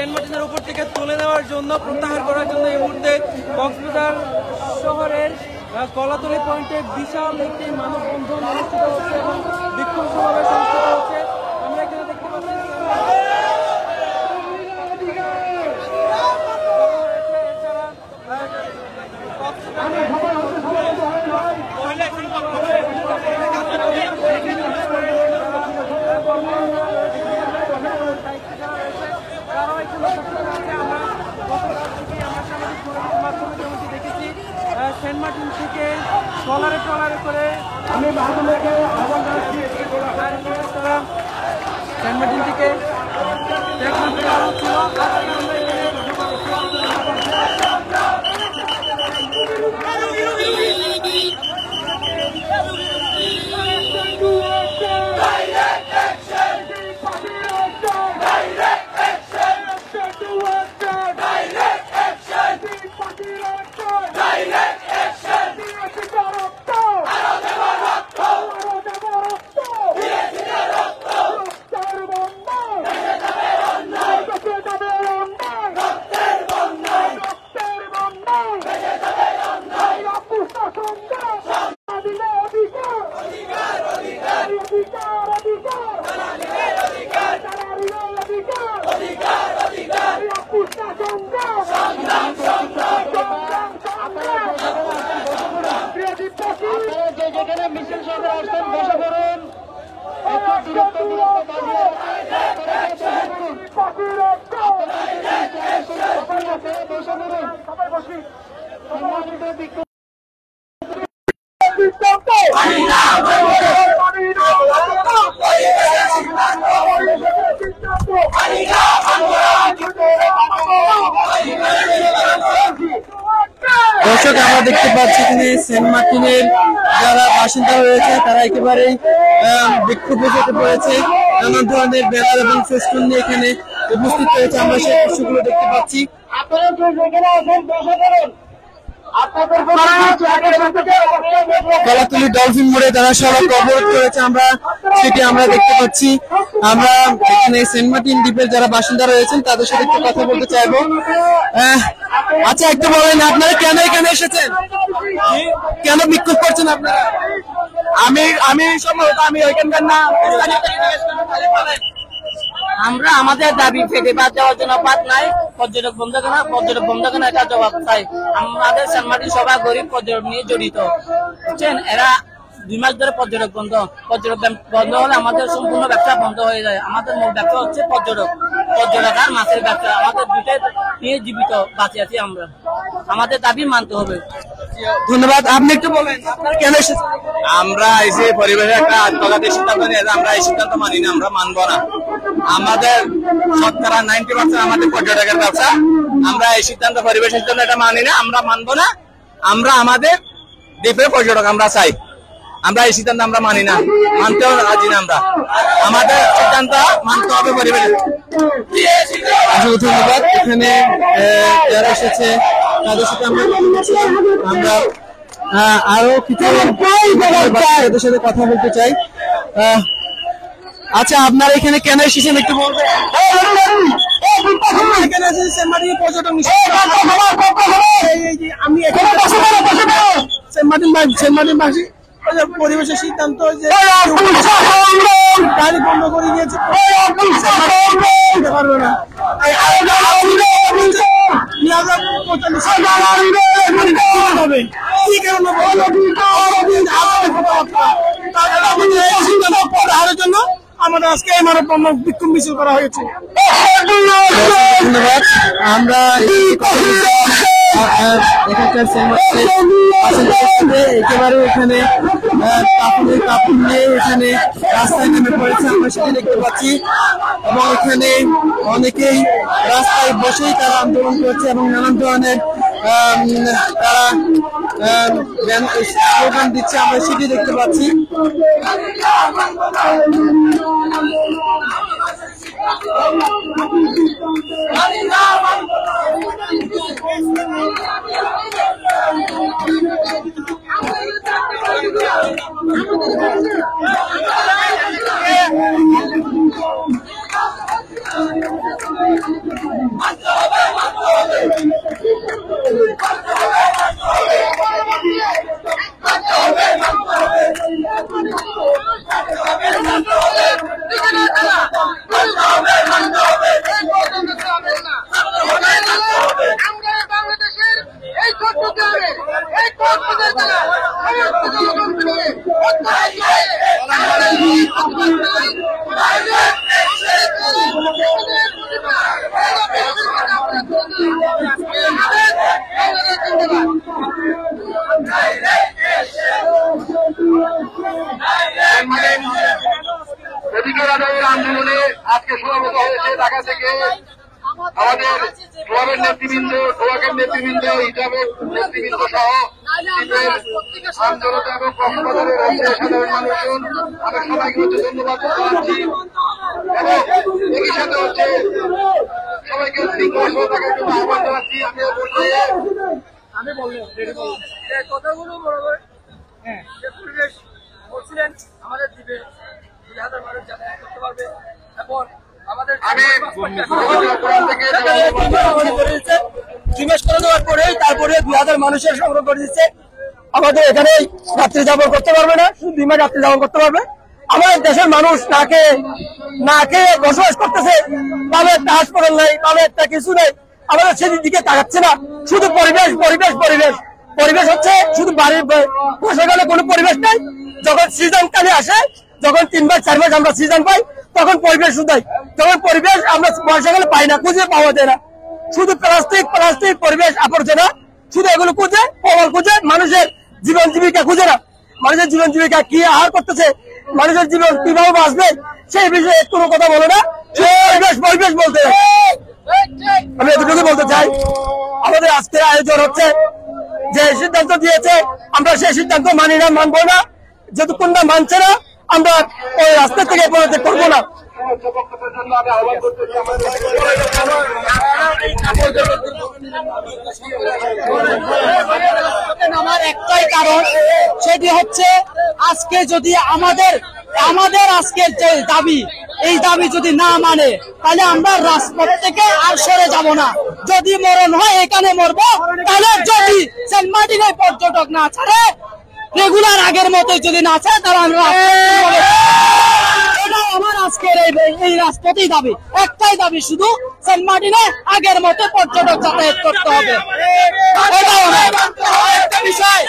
Saint মার্টিনের উপর থেকে তুলে নেওয়ার জন্য, প্রত্যাহার করার জন্য এই মুহূর্তে কক্সবাজার শহরের কলাতলী পয়েন্টে বিশাল একটি মানববন্ধন অনুষ্ঠিত হচ্ছে এবং বিক্ষোভ সমাবেশ অনুষ্ঠিত হচ্ছে। আমরা এখানে দেখতে পাচ্ছি সেন্ট মার্টিন থেকে ট্রলারে করে আমি সেন্ট মার্টিন থেকে মিছিল সভা আসছেন, বসে পড়ুন, একটু দূরত্ব দর্শক, আমরা দেখতে পাচ্ছি এখানে সেন্ট মার্টিনের যারা বাসিন্দা রয়েছে তারা একেবারেই বিক্ষোভ করতে পড়েছে, নানা ধরনের ব্যানার এবং ফেস্টুন নিয়ে এখানে উপস্থিত হয়েছে। আমরা সেই দৃশ্যগুলো দেখতে পাচ্ছি। কলাতলী ডলফিন মোড়ে তারা সড়ক অবরোধ করেছে, আমরা সেটি দেখতে পাচ্ছি। আমরা এখানে সেন্ট মার্টিন দ্বীপের যারা বাসিন্দা রয়েছেন তাদের সাথে একটু কথা বলতে চাইবো। আচ্ছা, একটু বলেন আপনারা কেন এখানে এসেছেন, কেন বিক্ষোভ করছেন আপনারা? আমি ওইখানকার না, আমরা আমাদের দাবি ফেটে বাদ দেওয়ার জন্য বাদ নাই, পর্যটক বন্ধখানা একটা জবাব চাই। আমাদের সেন্ট মার্টিন সবাই গরিব পর্যটক নিয়ে জড়িত, বুঝছেন? এরা 2 মাস ধরে পর্যটক বন্ধ হলে আমাদের সম্পূর্ণ ব্যবসা বন্ধ হয়ে যায়। আমাদের মূল ব্যবসা হচ্ছে পর্যটক আর মাছের ব্যবসা, আমাদের দুটাই নিয়ে জীবিত বাঁচে আছি আমরা। আমাদের দাবি মানতে হবে। ধন্যবাদ। আপনি একটু বলেন কেন এসেছেন? আমরা এসে পরিবেশের একটা আত্মঘাতী সিদ্ধান্ত নিয়েছি, আমরা এই সিদ্ধান্ত মানি না, আমরা মানবো না। আমাদের শতকরা 90% আমাদের পর্যটকের ব্যবসা, আমরা এই সিদ্ধান্ত পরিবেশের জন্য এটা মানি না, আমরা মানবো না। আমরা আমাদের দ্বীপের পর্যটক আমরা চাই, আমরা এই সিদ্ধান্ত আমরা মানি না, মানতেও রাজি না। আমরা আমাদের সিদ্ধান্ত মানতে হবে পরিবেশের। ধন্যবাদ। এখানে যারা এসেছে তাদের সাথে আমরা আরো কিছু তাদের সাথে কথা বলতে চাই। আচ্ছা, আপনারা এখানে কেন এসেছেন একটু বলবেন? এখানে এসেছি সেন্ট মার্টিন পর্যটন, আমি এখানে সেন্ট মার্টিন বাসী পরিবেশের সিদ্ধান্ত যে গাড়ি বন্ধ করে দিয়েছে, পারবে না। জন্য আমাদের আজকে এই মানববন্ধন বিক্ষোভ মিছিল করা হয়েছে। ধন্যবাদ। আমরা একেবারে এখানে কাপড় নিয়ে এখানে রাস্তায় নেমে পড়েছে, আমরা সেটা দেখতে পাচ্ছি। এবং এখানে অনেকেই রাস্তায় বসেই তারা আন্দোলন করছে এবং নানান ধরনের তারা স্লোগান দিচ্ছে, আমরা সেটি দেখতে পাচ্ছি। অধিকার আদায়ের আন্দোলনে আজকে সমাবেত হয়েছে ঢাকা থেকে আমাদের ক্লাবের নেতৃবৃন্দ, সোহাগের নেতৃবৃন্দ, হিজাবের নেতৃবৃন্দ সহ আন্দোলন এবং কক্সবাজারের রয়েছে সাধারণ মানুষজন। আমি সবাইকে হচ্ছে ধন্যবাদ জানাচ্ছি এবং একই সাথে হচ্ছে সবাইকে শৃঙ্খলা সহ থাকার জন্য আহ্বান জানাচ্ছি। আমি কথাগুলো বরাবর যে পরিবেশ বলছিলেন আমাদের দ্বীপে 2000 মানুষ যাতায়াত করতে পারবে এবং আমাদের জিজ্ঞেস করে দেওয়ার পরেই তারপরে 2000 মানুষের সংগ্রহ করে দিচ্ছে। আমাদের এখানে রাত্রি যাপন করতে পারবে না, শুধু ডিমে রাত্রি যাপন করতে পারবে। আমাদের দেশের মানুষ না খেয়ে বসবাস করতেছে, পাবে একটা হাসপাতাল নেই, পাবে একটা কিছু নেই। আমাদের সেদিক দিকে তাকাচ্ছে না, শুধু পরিবেশ পরিবেশ পরিবেশ পরিবেশ হচ্ছে শুধু বাড়ির বর্ষাকালে কোনো পরিবেশ নেই। যখন সিজনকালে আসে, যখন 3 মাস 4 মাস আমরা সিজন পাই, তখন পরিবেশ শুধাই। যখন পরিবেশ আমরা বর্ষাকালে পাই না, খুঁজে পাওয়া যায় না। শুধু প্লাস্টিক প্লাস্টিক পরিবেশ আবর্জনা, শুধু এগুলো খুঁজে প্রবল খুঁজে, মানুষের জীবন জীবিকা খুঁজে না। মানুষের জীবন জীবিকা কি আহার করতেছে, মানুষের জীবন কিভাবে বাঁচবে, সেই বিষয়ে কোনো কথা বলে না। পরিবেশ পরিবেশ বলতে আমি এতটুকু বলতে চাই, আমাদের আজকের আয়োজন হচ্ছে যে সিদ্ধান্ত দিয়েছে, আমরা সেই সিদ্ধান্ত মানি না, মানবো না। যতক্ষণ না মানছে না, আমরা ওই রাস্তা থেকে পদত্যাগ করবো না। আমার একটাই কারণ, সেটি হচ্ছে আজকে যদি আমাদের আজকের যে দাবি, এই দাবি যদি না মানে, তাহলে আমরা রাজপথ থেকে আর সরে যাব না। যদি মরণ হয় এখানে মরবো, তাহলে যদি সেন্ট মার্টিনে পর্যটক না ছাড়ে, রেগুলার আগের মতো যদি না ছাড়ে, তাহলে আমরা আমার আজকের এই রাজপথেই দাবি, একটাই দাবি, শুধু সেন্ট মার্টিনে আগের মতো পর্যটক যাতায়াত করতে হবে। এটাই একটা বিষয়।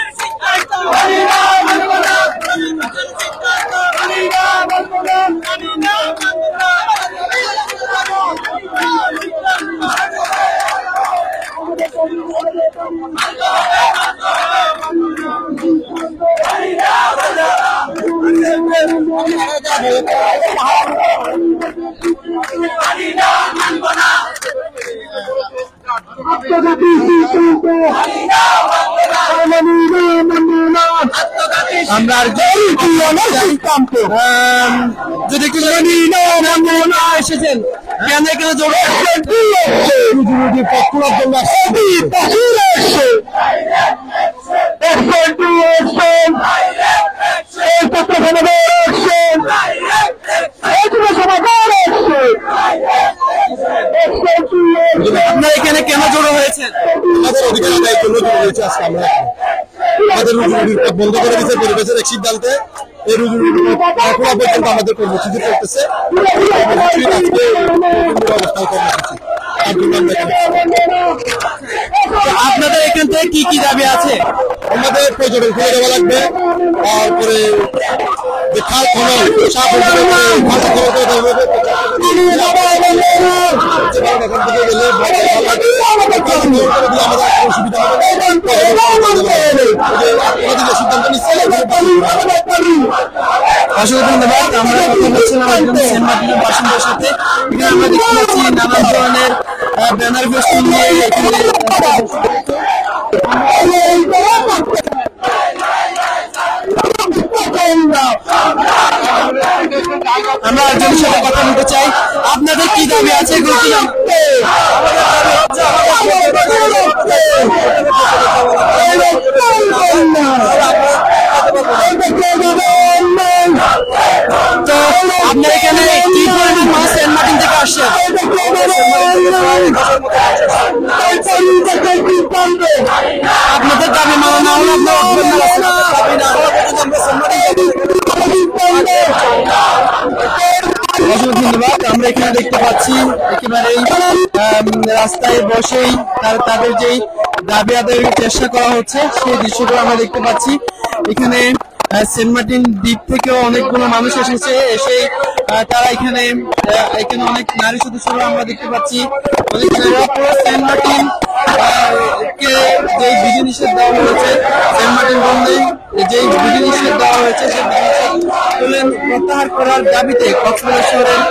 আমরা যদি এসেছেন কেন এখানে জড়ো আপনারা এখানে কেন জড়ো হয়েছেন? আমাদের অধিকার আদায়ের জন্য জড়ো হয়েছে। আজকে আমরা আমাদের রুজি বন্ধ করে দিয়েছে পরিবেশের এক সিদ্ধান্তে। এই রুজি খোলা পর্যন্ত আমাদের কর্মসূচি করতেছে। আপনাদের এখান থেকে কি কি দাবি আছে? আমাদের পর্যটন খুলে দেওয়া লাগবে, তারপরে যে খাল খনন এখান থেকে গেলে অসুবিধা হবে। সিদ্ধান্ত নিচ্ছে। অসংখ্য ধন্যবাদ। আমরা কথা বলছিলাম একজন সেন্ট মার্টিনের বাসিন্দার সাথে। এখানে আমরা দেখতে পাচ্ছি নানান ধরনের ব্যানার ফেস্টুন নিয়ে আমরা একজনের সাথে কথা বলতে চাই। আপনাদের কি দাবি আছে এগুলো কি জানতে? তো আপনার এখানে কি পরিমাণ মাছ সেন্ট মার্টিন থেকে আসছে? আপনাদের দাবি মানা না হলে দাবি না হলে আমরা অসংখ্য ধন্যবাদ। আমরা এখানে দেখতে পাচ্ছি একেবারেই রাস্তায় বসেই তাদের যেই দাবি আদায়ের চেষ্টা করা হচ্ছে সেই দৃশ্যগুলো আমরা দেখতে পাচ্ছি। এখানে সেন্ট মার্টিন দ্বীপ থেকেও অনেকগুলো মানুষ এসেছে, এসে তারা এখানে অনেক নারী সদস্যরা আমরা দেখতে পাচ্ছি। সেন্ট মার্টিন কে যে বিধিনিষেধ দেওয়া হয়েছে, সেন্ট মার্টিন বন্ধে যে বিধিনিষেধ দেওয়া হয়েছে সেই বিধিনিষেধ প্রত্যাহার করার দাবিতে কক্সবাজার শহরের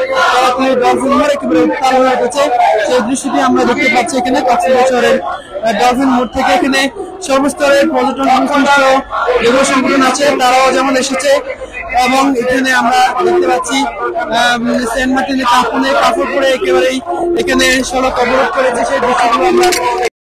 ডলফিন মোড় একেবারে উত্তাল হয়ে উঠেছে। সেই দৃশ্যটি আমরা দেখতে পাচ্ছি এখানে কক্সবাজার শহরের ডলফিন মোড় থেকে। এখানে সর্বস্তরের পর্যটন সংশ্লিষ্ট যেগুলো সংগঠন আছে তারাও যেমন এসেছে, এবং এখানে আমরা দেখতে পাচ্ছি সেন্ট মার্টিনের কাপড় পরে একেবারেই এখানে সড়ক অবরোধ করেছে সেই দৃশ্যগুলো আমরা